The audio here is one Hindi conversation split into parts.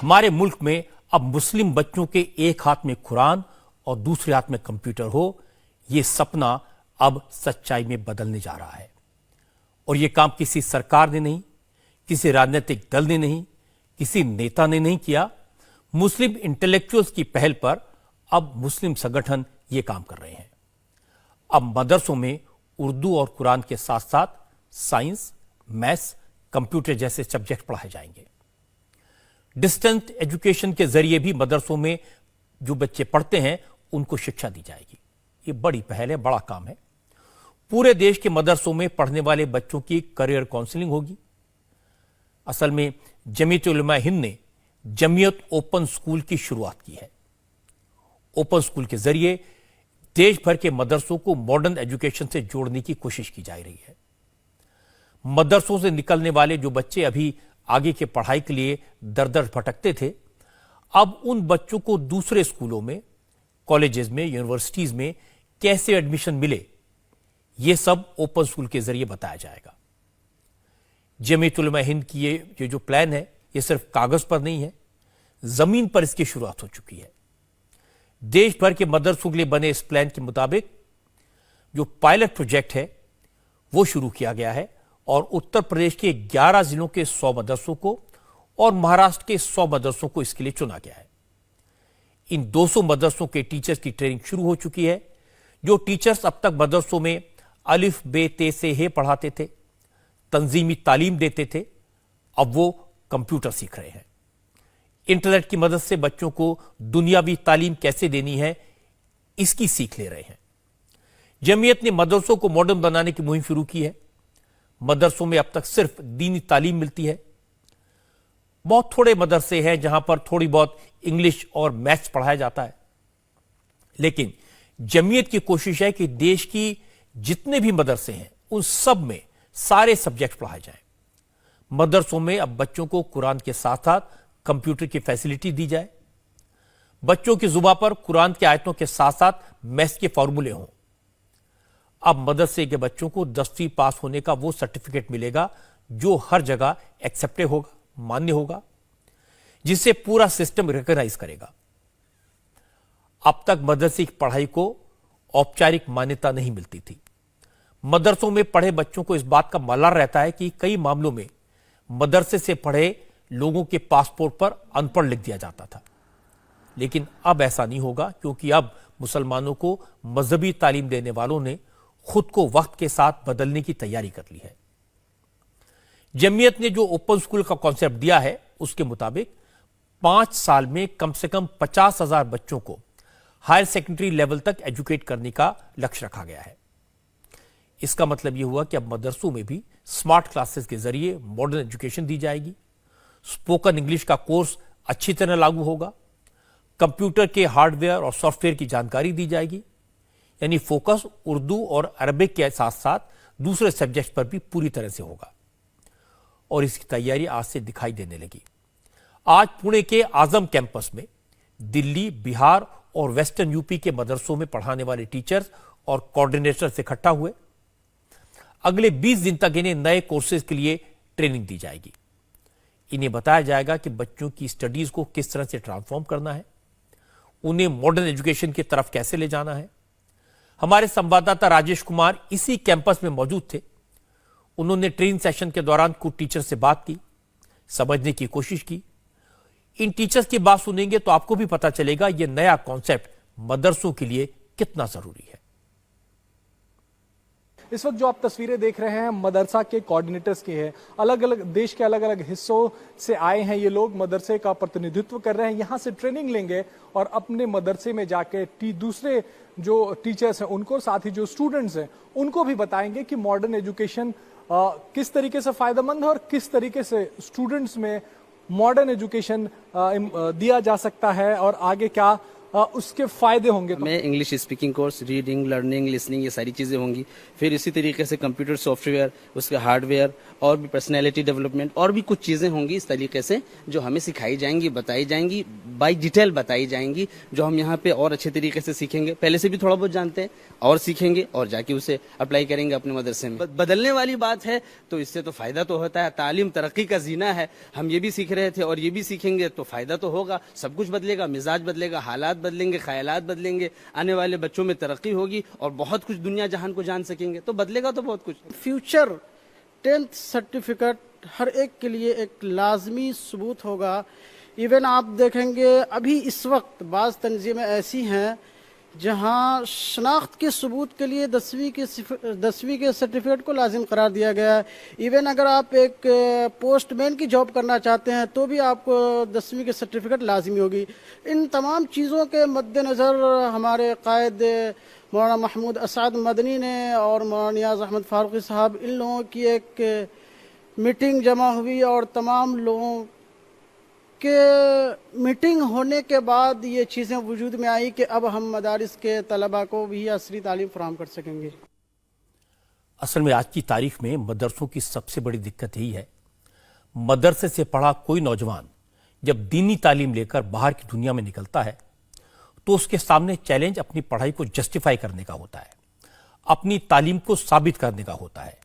हमारे मुल्क में अब मुस्लिम बच्चों के एक हाथ में कुरान और दूसरे हाथ में कंप्यूटर हो, यह सपना अब सच्चाई में बदलने जा रहा है। और यह काम किसी सरकार ने नहीं, किसी राजनीतिक दल ने नहीं, किसी नेता ने नहीं किया। मुस्लिम इंटेलेक्चुअल्स की पहल पर अब मुस्लिम संगठन ये काम कर रहे हैं। अब मदरसों में उर्दू और कुरान के साथ साथ साइंस, मैथ्स, कंप्यूटर जैसे सब्जेक्ट पढ़ाए जाएंगे। डिस्टेंस एजुकेशन के जरिए भी मदरसों में जो बच्चे पढ़ते हैं उनको शिक्षा दी जाएगी। ये बड़ी पहल है, बड़ा काम है। पूरे देश के मदरसों में पढ़ने वाले बच्चों की करियर काउंसलिंग होगी। असल में जमीयत उलमा हिंद ने जमीयत ओपन स्कूल की शुरुआत की है। ओपन स्कूल के जरिए देश भर के मदरसों को मॉडर्न एजुकेशन से जोड़ने की कोशिश की जा रही है। मदरसों से निकलने वाले जो बच्चे अभी आगे के पढ़ाई के लिए दर दर भटकते थे, अब उन बच्चों को दूसरे स्कूलों में, कॉलेजेस में, यूनिवर्सिटीज में कैसे एडमिशन मिले, यह सब ओपन स्कूल के जरिए बताया जाएगा। जमीयत उलमा हिंद की ये जो प्लान है, ये सिर्फ कागज पर नहीं है, जमीन पर इसकी शुरुआत हो चुकी है। देश भर के मदरसों के लिए बने इस प्लान के मुताबिक जो पायलट प्रोजेक्ट है वो शुरू किया गया है और उत्तर प्रदेश के 11 जिलों के 100 मदरसों को और महाराष्ट्र के 100 मदरसों को इसके लिए चुना गया है। इन 200 मदरसों के टीचर्स की ट्रेनिंग शुरू हो चुकी है। जो टीचर्स अब तक मदरसों में अलिफ बे ते से हे पढ़ाते थे, तंजीमी तालीम देते थे, अब वो कंप्यूटर सीख रहे हैं। इंटरनेट की मदद से बच्चों को दुनियावी तालीम कैसे देनी है, इसकी सीख ले रहे हैं। जमीयत ने मदरसों को मॉडर्न बनाने की मुहिम शुरू की है। मदरसों में अब तक सिर्फ दीनी तालीम मिलती है। बहुत थोड़े मदरसे हैं जहां पर थोड़ी बहुत इंग्लिश और मैथ्स पढ़ाया जाता है। लेकिन जमीयत की कोशिश है कि देश की जितने भी मदरसे हैं उन सब में सारे सब्जेक्ट पढ़ाए जाएं। मदरसों में अब बच्चों को कुरान के साथ साथ कंप्यूटर की फैसिलिटी दी जाए। बच्चों की जुबान पर कुरान की आयतों के साथ साथ मैथ्स के फॉर्मूले हों। अब मदरसे के बच्चों को 10वीं पास होने का वो सर्टिफिकेट मिलेगा जो हर जगह एक्सेप्टेड होगा, मान्य होगा, जिसे पूरा सिस्टम रिकॉग्नाइज करेगा। अब तक मदरसे की पढ़ाई को औपचारिक मान्यता नहीं मिलती थी। मदरसों में पढ़े बच्चों को इस बात का मलाल रहता है कि कई मामलों में मदरसे से पढ़े लोगों के पासपोर्ट पर अनपढ़ लिख दिया जाता था। लेकिन अब ऐसा नहीं होगा, क्योंकि अब मुसलमानों को मजहबी तालीम देने वालों ने खुद को वक्त के साथ बदलने की तैयारी कर ली है। जमीयत ने जो ओपन स्कूल का कॉन्सेप्ट दिया है उसके मुताबिक 5 साल में कम से कम 50,000 बच्चों को हायर सेकेंडरी लेवल तक एजुकेट करने का लक्ष्य रखा गया है। इसका मतलब यह हुआ कि अब मदरसों में भी स्मार्ट क्लासेस के जरिए मॉडर्न एजुकेशन दी जाएगी। स्पोकन इंग्लिश का कोर्स अच्छी तरह लागू होगा। कंप्यूटर के हार्डवेयर और सॉफ्टवेयर की जानकारी दी जाएगी। यानी फोकस उर्दू और अरबिक के साथ साथ दूसरे सब्जेक्ट पर भी पूरी तरह से होगा और इसकी तैयारी आज से दिखाई देने लगी। आज पुणे के आजम कैंपस में दिल्ली, बिहार और वेस्टर्न यूपी के मदरसों में पढ़ाने वाले टीचर्स और कोऑर्डिनेटर्स इकट्ठा हुए। अगले 20 दिन तक इन्हें नए कोर्सेज के लिए ट्रेनिंग दी जाएगी। इन्हें बताया जाएगा कि बच्चों की स्टडीज को किस तरह से ट्रांसफॉर्म करना है, उन्हें मॉडर्न एजुकेशन की तरफ कैसे ले जाना है। हमारे संवाददाता राजेश कुमार इसी कैंपस में मौजूद थे। उन्होंने ट्रेनिंग सेशन के दौरान कुछ टीचर से बात की, समझने की कोशिश की। इन टीचर्स की बात सुनेंगे तो आपको भी पता चलेगा यह नया कॉन्सेप्ट मदरसों के लिए कितना जरूरी है। इस वक्त जो आप तस्वीरें देख रहे हैं मदरसा के कोऑर्डिनेटर्स की है। अलग अलग देश के अलग अलग हिस्सों से आए हैं ये लोग, मदरसे का प्रतिनिधित्व कर रहे हैं। यहाँ से ट्रेनिंग लेंगे और अपने मदरसे में जाके दूसरे जो टीचर्स हैं उनको, साथ ही जो स्टूडेंट्स हैं उनको भी बताएंगे कि मॉडर्न एजुकेशन किस तरीके से फायदेमंद है और किस तरीके से स्टूडेंट्स में मॉडर्न एजुकेशन दिया जा सकता है और आगे क्या उसके फायदे होंगे। तो में English speaking course, reading, learning, listening, ये सारी चीज़ें होंगी। फिर इसी तरीके से कंप्यूटर सॉफ्टवेयर, उसके हार्डवेयर और भी पर्सनैलिटी डेवलपमेंट और भी कुछ चीज़ें होंगी इस तरीके से जो हमें सिखाई जाएंगी, बताई जाएंगी, बाई डिटेल बताई जाएंगी, जो हम यहाँ पे और अच्छे तरीके से सीखेंगे। पहले से भी थोड़ा बहुत जानते हैं और सीखेंगे और जाके उसे अप्लाई करेंगे अपने मदरसे में। बदलने वाली बात है तो इससे तो फ़ायदा तो होता है। तालीम तरक्की का जीना है, हम ये भी सीख रहे थे और ये भी सीखेंगे तो फ़ायदा तो होगा। सब कुछ बदलेगा, मिजाज बदलेगा, हालात बदलेंगे, ख्यालात बदलेंगे, आने वाले बच्चों में तरक्की होगी और बहुत कुछ दुनिया जहान को जान सकेंगे, तो बदलेगा तो बहुत कुछ। फ्यूचर 10th सर्टिफिकेट हर एक के लिए एक लाजमी सबूत होगा। इवन आप देखेंगे अभी इस वक्त बाज़ तंजीमें ऐसी हैं जहां शनाख्त के सबूत के लिए 10वीं के सर्टिफिकेट को लाजिम करार दिया गया है। इवन अगर आप एक पोस्टमैन की जॉब करना चाहते हैं तो भी आपको 10वीं के सर्टिफिकेट लाजिमी होगी। इन तमाम चीज़ों के मद्देनज़र हमारे कायद मौलाना महमूद असद मदनी ने और मौलाना नियाज़ अहमद फारूकी साहब, इन लोगों की एक मीटिंग जमा हुई और तमाम लोगों के मीटिंग होने के बाद ये चीज़ें वजूद में आई कि अब हम मदारिस के तलबा को भी असली तालीम फराहम कर सकेंगे। असल में आज की तारीख में मदरसों की सबसे बड़ी दिक्कत यही है, मदरसे से पढ़ा कोई नौजवान जब दीनी तालीम लेकर बाहर की दुनिया में निकलता है तो उसके सामने चैलेंज अपनी पढ़ाई को जस्टिफाई करने का होता है, अपनी तालीम को साबित करने का होता है।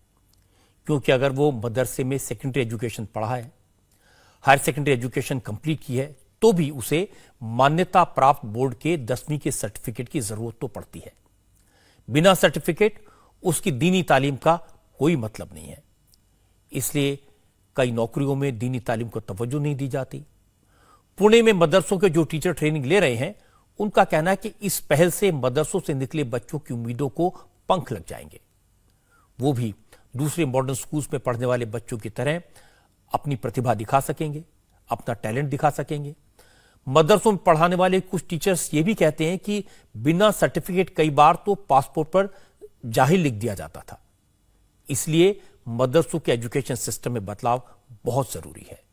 क्योंकि अगर वो मदरसे में सेकेंडरी एजुकेशन पढ़ा है, हायर सेकेंडरी एजुकेशन कंप्लीट की है, तो भी उसे मान्यता प्राप्त बोर्ड के 10वीं के सर्टिफिकेट की जरूरत तो पड़ती है। बिना सर्टिफिकेट उसकी दीनी तालीम का कोई मतलब नहीं है। इसलिए कई नौकरियों में दीनी तालीम को तवज्जो नहीं दी जाती। पुणे में मदरसों के जो टीचर ट्रेनिंग ले रहे हैं, उनका कहना है कि इस पहल से मदरसों से निकले बच्चों की उम्मीदों को पंख लग जाएंगे। वो भी दूसरे मॉडर्न स्कूल्स में पढ़ने वाले बच्चों की तरह अपनी प्रतिभा दिखा सकेंगे, अपना टैलेंट दिखा सकेंगे। मदरसों में पढ़ाने वाले कुछ टीचर्स ये भी कहते हैं कि बिना सर्टिफिकेट कई बार तो पासपोर्ट पर जाहिल लिख दिया जाता था। इसलिए मदरसों के एजुकेशन सिस्टम में बदलाव बहुत जरूरी है।